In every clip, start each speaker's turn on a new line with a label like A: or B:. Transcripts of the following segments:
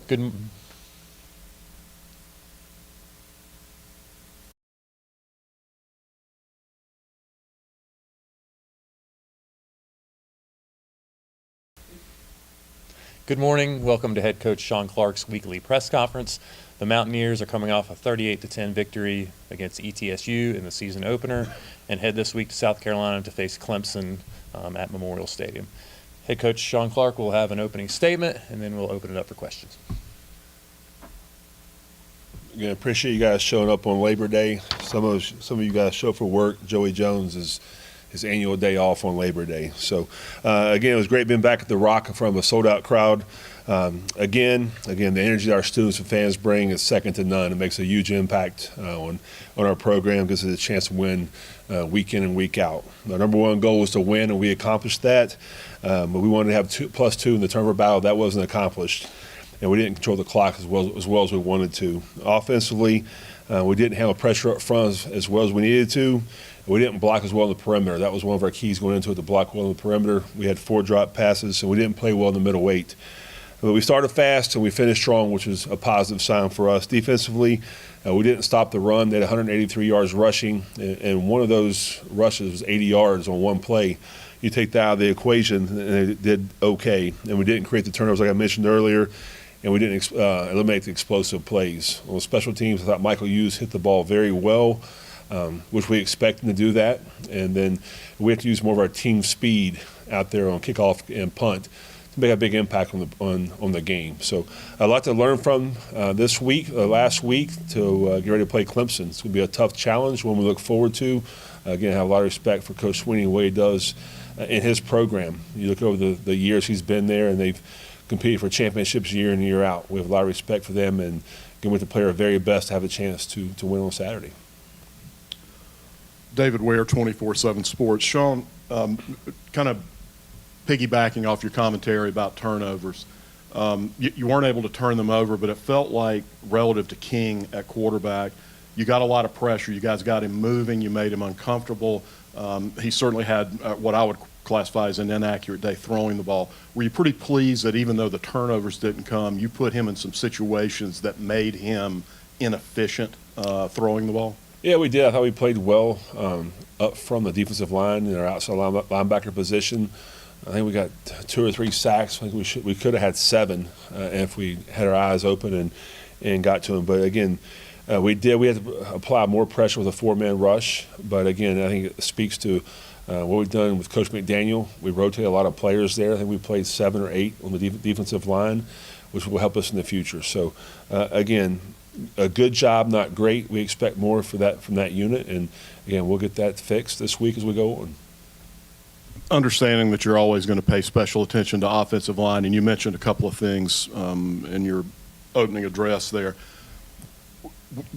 A: Good. Good morning. Welcome to head coach Sean Clark's weekly press conference. The Mountaineers are coming off a 38-10 victory against ETSU in the season opener and head this week to South Carolina to face Clemson at Memorial Stadium. Head coach Sean Clark will have an opening statement, and then we'll open it up for questions.
B: Again, appreciate you guys showing up on Labor Day. Some of you guys show up for work. Joey Jones is his annual day off on Labor Day. So, again, it was great being back at the Rock in front of a sold-out crowd. Again, the energy that our students and fans bring is second to none. It makes a huge impact on our program, gives us a chance to win week in and week out. Our number one goal was to win, and we accomplished that. But we wanted to have +2 in the turnover battle. That wasn't accomplished, and we didn't control the clock as well as we wanted to. Offensively, we didn't handle pressure up front as well as we needed to. We didn't block as well on the perimeter. That was one of our keys going into it, to block well on the perimeter. We had 4 drop passes, so we didn't play well in the middle 8. But we started fast and we finished strong, which was a positive sign for us. Defensively, we didn't stop the run. They had 183 yards rushing, and one of those rushes was 80 yards on one play. You take that out of the equation, and they did okay. And we didn't create the turnovers like I mentioned earlier, and we didn't eliminate the explosive plays. On special teams, I thought Michael Hughes hit the ball very well, which we expect him to do that. And then we have to use more of our team speed out there on kickoff and punt to make a big impact on the game. So a lot to learn from this week, last week, to get ready to play Clemson. It's going to be a tough challenge, one we look forward to. Again, I have a lot of respect for Coach Sweeney and what he does in his program. You look over the years he's been there, and they've competed for championships year in and year out. We have a lot of respect for them, and again, with the player very best to have a chance to win on Saturday.
C: David Ware, 24/7 Sports. Sean, kind of piggybacking off your commentary about turnovers, you weren't able to turn them over, but it felt like relative to King at quarterback, you got a lot of pressure. You guys got him moving. You made him uncomfortable. He certainly had what I would classify as an inaccurate day throwing the ball. Were you pretty pleased that even though the turnovers didn't come, you put him in some situations that made him inefficient throwing the ball?
B: Yeah, we did. I thought we played well up from the defensive line in our outside linebacker position. I think we got 2 or 3 sacks. I think we could have had 7 if we had our eyes open and got to him. But again, we did. We had to apply more pressure with a 4-man rush. But again, I think it speaks to what we've done with Coach McDaniel. We rotated a lot of players there. I think we played 7 or 8 on the defensive line, which will help us in the future. So again, a good job, not great. We expect more from that unit, and again, we'll get that fixed this week as we go on.
C: Understanding that you're always going to pay special attention to offensive line, and you mentioned a couple of things in your opening address there.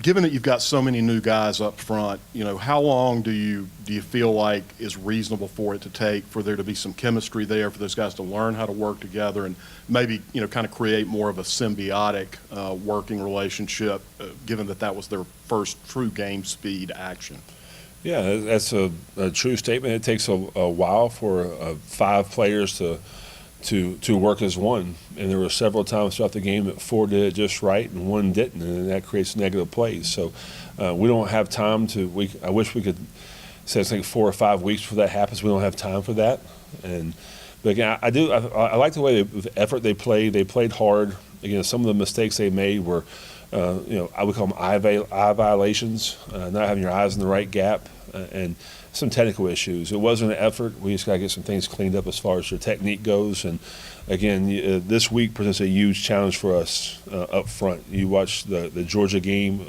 C: Given that you've got so many new guys up front, how long do you feel like is reasonable for it to take for there to be some chemistry there, for those guys to learn how to work together and maybe, kind of create more of a symbiotic working relationship, given that was their first true game speed action?
B: Yeah, that's a true statement. It takes a while for 5 players to work as one, and there were several times throughout the game that 4 did it just right and 1 didn't, and that creates negative plays. So we don't have time to. I wish we could say it's like 4 or 5 weeks before that happens. We don't have time for that. But again, I like the way the effort they played. They played hard. Again, some of the mistakes they made were, I would call them eye violations, not having your eyes in the right gap, and some technical issues. It wasn't an effort. We just got to get some things cleaned up as far as their technique goes. And again, this week presents a huge challenge for us up front. You watched the Georgia game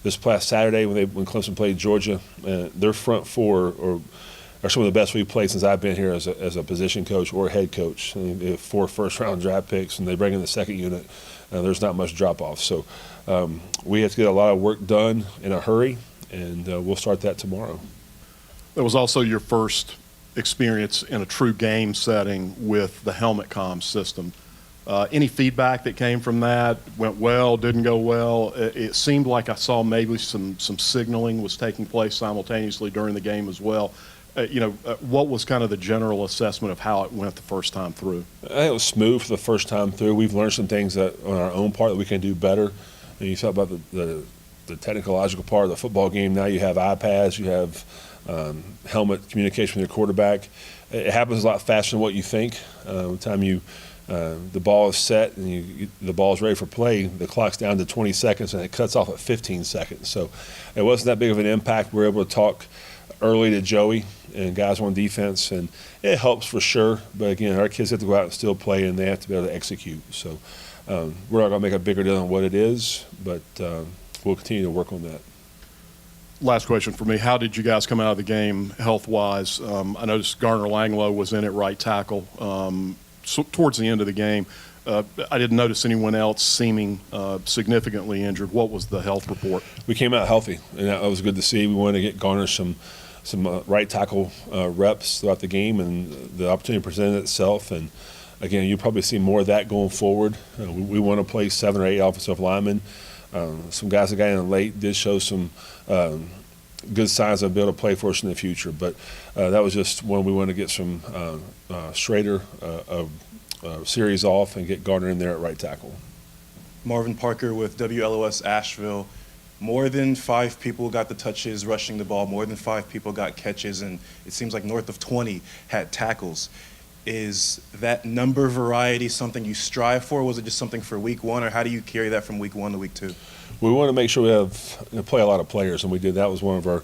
B: this past Saturday when Clemson played Georgia. Their front 4 are some of the best we've played since I've been here as a position coach or head coach. I mean, they have 4 first-round draft picks, and they bring in the second unit. There's not much drop-off. So we have to get a lot of work done in a hurry, and we'll start that tomorrow.
C: That was also your first experience in a true game setting with the helmet comm system. Any feedback that came from that? Went well, didn't go well? It seemed like I saw maybe some signaling was taking place simultaneously during the game as well. what was kind of the general assessment of how it went the first time through?
B: I think it was smooth for the first time through. We've learned some things that on our own part that we can do better. And you talk about the technological part of the football game. Now you have iPads, you have helmet communication with your quarterback. It happens a lot faster than what you think. By the time the ball is set and the ball is ready for play, the clock's down to 20 seconds and it cuts off at 15 seconds. So it wasn't that big of an impact. We were able to talk early to Joey and guys on defense, and it helps for sure. But again, our kids have to go out and still play, and they have to be able to execute. So we're not going to make a bigger deal than what it is, but we'll continue to work on that.
C: Last question for me. How did you guys come out of the game health-wise? I noticed Garner Langlow was in at right tackle towards the end of the game. I didn't notice anyone else seeming significantly injured. What was the health report?
B: We came out healthy, and that was good to see. We wanted to get Garner some right tackle reps throughout the game, and the opportunity presented itself. And again, you'll probably see more of that going forward. We want to play 7 or 8 offensive linemen. Some guys that got in late did show some good signs of being able to play for us in the future. But that was just when we want to get some Schrader series off and get Gardner in there at right tackle.
D: Marvin Parker with WLOS Asheville. More than 5 people got the touches rushing the ball. More than 5 people got catches, and it seems like north of 20 had tackles. Is that number variety something you strive for? Was it just something for week 1, or how do you carry that from week 1 to week 2?
B: We want to make sure we play a lot of players, and we did. That was one of our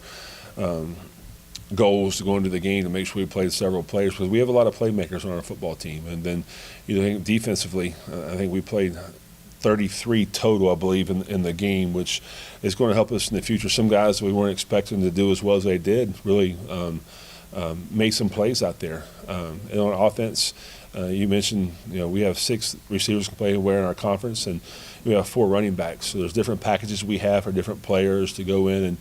B: goals to go into the game, to make sure we played several players, because we have a lot of playmakers on our football team. And then, defensively, I think we played 33 total, I believe, in the game, which is going to help us in the future. Some guys we weren't expecting to do as well as they did really made some plays out there. And on offense, you mentioned, we have 6 receivers can play anywhere in our conference, and we have 4 running backs. So there's different packages we have for different players to go in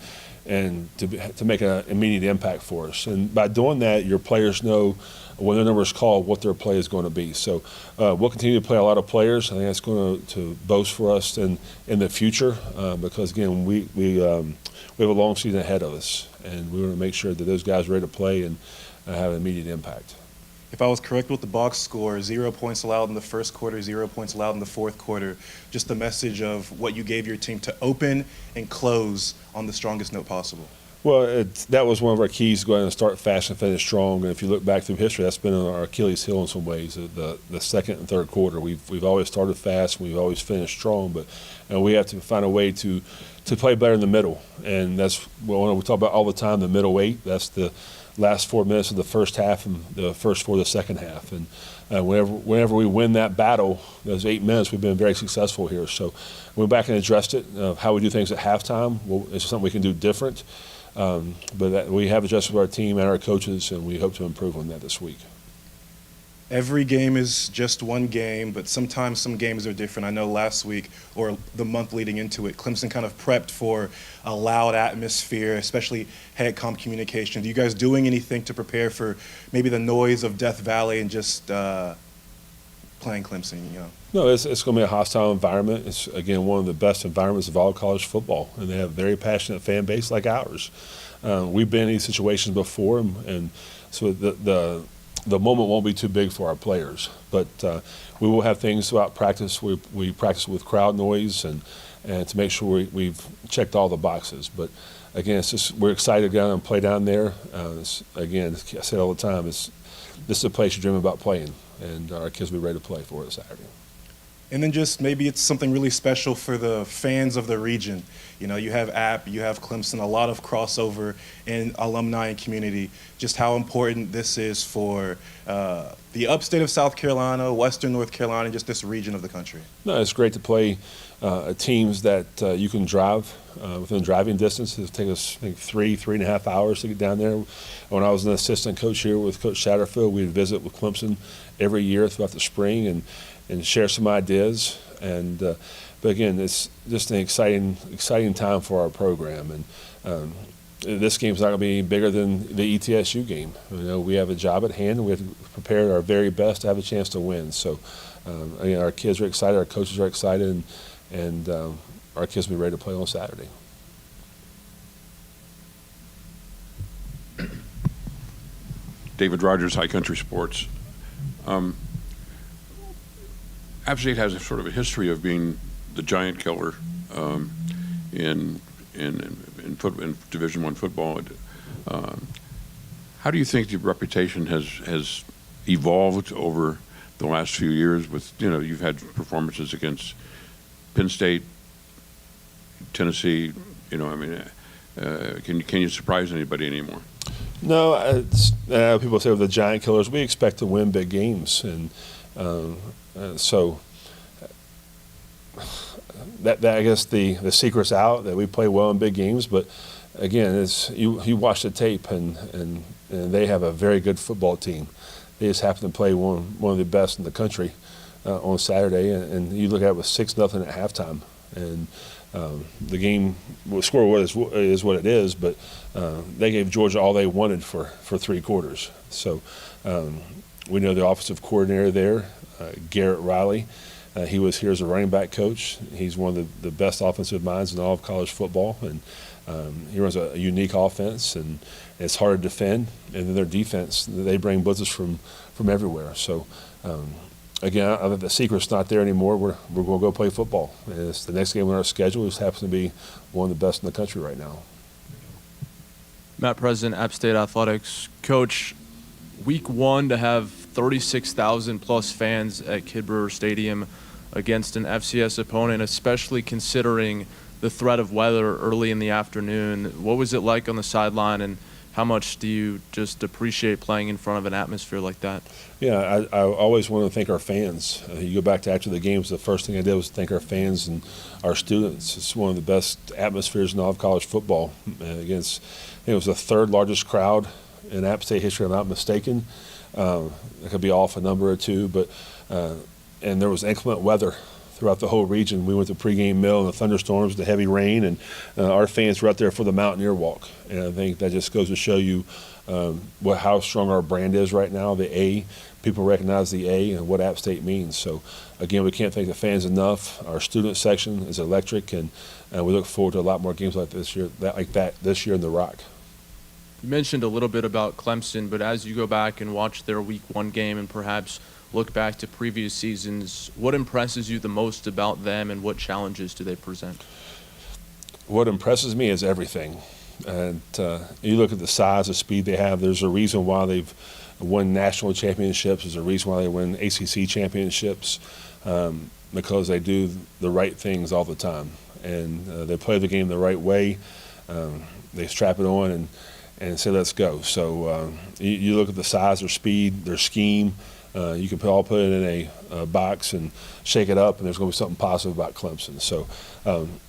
B: and to make an immediate impact for us. And by doing that, your players know when their number is called what their play is going to be. So we'll continue to play a lot of players. I think that's going to boast for us in the future because, again, we have a long season ahead of us, and we want to make sure that those guys are ready to play and have an immediate impact.
D: If I was correct with the box score, 0 points allowed in the first quarter, 0 points allowed in the fourth quarter, just the message of what you gave your team to open and close on the strongest note possible.
B: Well, that was one of our keys, to go ahead and start fast and finish strong. And if you look back through history, that's been our Achilles heel in some ways. The second and third quarter, we've always started fast, and we've always finished strong, but we have to find a way to play better in the middle. And that's what we talk about all the time, the middle 8. That's the last 4 minutes of the first half and the first 4 of the second half. And whenever we win that battle, those 8 minutes, we've been very successful here. So we went back and addressed it. How we do things at halftime, it's something we can do different. But we have adjusted with our team and our coaches, and we hope to improve on that this week.
D: Every game is just one game, but sometimes some games are different. I know last week, or the month leading into it, Clemson kind of prepped for a loud atmosphere, especially head comp communication. Do you guys doing anything to prepare for maybe the noise of Death Valley and just playing Clemson?
B: No, it's going to be a hostile environment. It's, again, one of the best environments of all college football, and they have a very passionate fan base like ours. We've been in these situations before, and so the moment won't be too big for our players. But we will have things throughout practice. We practice with crowd noise and to make sure we've checked all the boxes. But again, it's just we're excited to go and play down there. Again, I say it all the time, this is a place you dream about playing, and our kids will be ready to play for it Saturday.
D: And then just maybe it's something really special for the fans of the region. You have App, you have Clemson, a lot of crossover in alumni and community. Just how important this is for the upstate of South Carolina, Western North Carolina, and just this region of the country.
B: No, it's great to play teams that you can drive within driving distance. It'll take us, I think, 3.5 hours to get down there. When I was an assistant coach here with Coach Satterfield, we'd visit with Clemson every year throughout the spring and share some ideas. But again, it's just an exciting time for our program. And this game's not going to be any bigger than the ETSU game. We have a job at hand, and we have to prepare our very best to have a chance to win. So, again, our kids are excited, our coaches are excited, and our kids will be ready to play on Saturday.
E: David Rogers, High Country Sports. App State has a sort of a history of being the giant killer in Division I football. How do you think the reputation has evolved over the last few years? With you've had performances against Penn State, Tennessee. Can you surprise anybody anymore?
B: No, people say we're the giant killers. We expect to win big games, and so that I guess the secret's out that we play well in big games. But again, it's you watch the tape, and they have a very good football team. They just happen to play one of the best in the country on Saturday, and you look at it with 6-0 at halftime, and the game score is what it is, but they gave Georgia all they wanted for 3 quarters. So we know the offensive coordinator there, Garrett Riley. He was here as a running back coach. He's one of the best offensive minds in all of college football, and he runs a unique offense, and it's hard to defend. And then their defense, they bring blitzes from everywhere. So again, I think the secret's not there anymore. We're going to go play football. And it's the next game on our schedule. It happens to be one of the best in the country right now.
F: Matt President, App State Athletics. Coach, week 1 to have 36,000 plus fans at Kid Brewer Stadium against an FCS opponent, especially considering the threat of weather early in the afternoon. What was it like on the sideline, and how much do you just appreciate playing in front of an atmosphere like that?
B: Yeah, I always want to thank our fans. You go back to after the games, the first thing I did was thank our fans and our students. It's one of the best atmospheres in all of college football. I think it was the 3rd largest crowd in App State history, if I'm not mistaken. It could be off a number or two, but and there was inclement weather throughout the whole region. We went to pregame meal and the thunderstorms, the heavy rain, and our fans were out there for the Mountaineer Walk. And I think that just goes to show you how strong our brand is right now. The A, people recognize the A and what App State means. So again, we can't thank the fans enough. Our student section is electric, and we look forward to a lot more games like this year in the Rock.
F: You mentioned a little bit about Clemson, but as you go back and watch their week 1 game and perhaps look back to previous seasons, what impresses you the most about them, and what challenges do they present?
B: What impresses me is everything. And you look at the size, the speed they have. There's a reason why they've won national championships. There's a reason why they win ACC championships, because they do the right things all the time. And they play the game the right way. They strap it on and say, let's go. So you look at the size, their speed, their scheme. You can all put it in a box and shake it up, and there's going to be something positive about Clemson. So,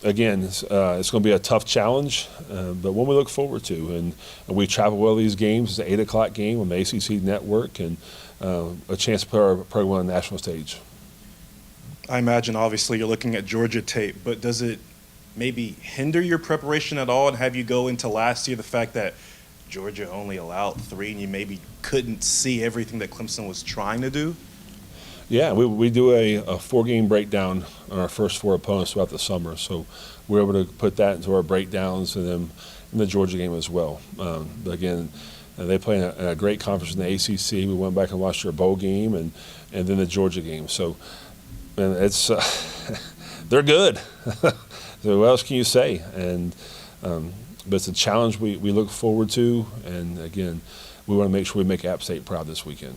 B: again, it's going to be a tough challenge, but one we look forward to. And we travel well these games. It's an 8 o'clock game on the ACC network, and a chance to put our program on the national stage.
D: I imagine, obviously, you're looking at Georgia tape, but does it maybe hinder your preparation at all and have you go into last year, the fact that Georgia only allowed 3 and you maybe couldn't see everything that Clemson was trying to do?
B: Yeah, we do a 4-game breakdown on our first 4 opponents throughout the summer. So we're able to put that into our breakdowns and then in the Georgia game as well. But again, they play in a great conference in the ACC. We went back and watched their bowl game and then the Georgia game. So and it's they're good. So what else can you say? And but it's a challenge we look forward to. And again, we want to make sure we make App State proud this weekend.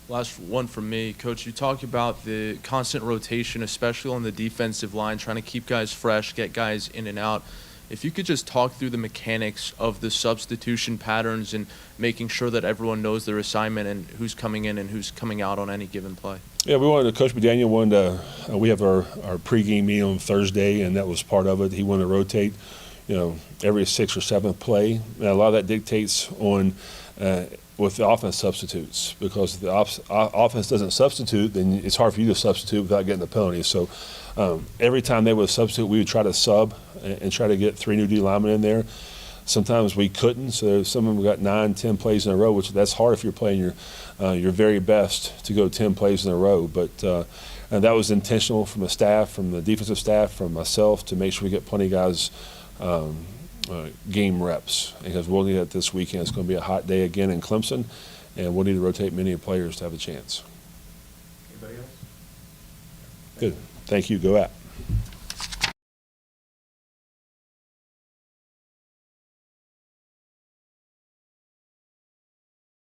F: Last one from me. Coach, you talked about the constant rotation, especially on the defensive line, trying to keep guys fresh, get guys in and out. If you could just talk through the mechanics of the substitution patterns and making sure that everyone knows their assignment and who's coming in and who's coming out on any given play.
B: Yeah, Coach McDaniel wanted to, we have our pregame meeting on Thursday, and that was part of it. He wanted to rotate, every 6th or 7th play. And a lot of that dictates on with the offense substitutes, because if the offense doesn't substitute, then it's hard for you to substitute without getting the penalty. So every time they would substitute, we would try to sub and try to get 3 new D linemen in there. Sometimes we couldn't, so some of them got 9, 10 plays in a row, which that's hard if you're playing your very best to go 10 plays in a row. But and that was intentional from the staff, from the defensive staff, from myself, to make sure we get plenty of guys game reps, because we'll need that this weekend. It's going to be a hot day again in Clemson, and we'll need to rotate many players to have a chance.
G: Anybody else?
B: Good. Thank you. Go at.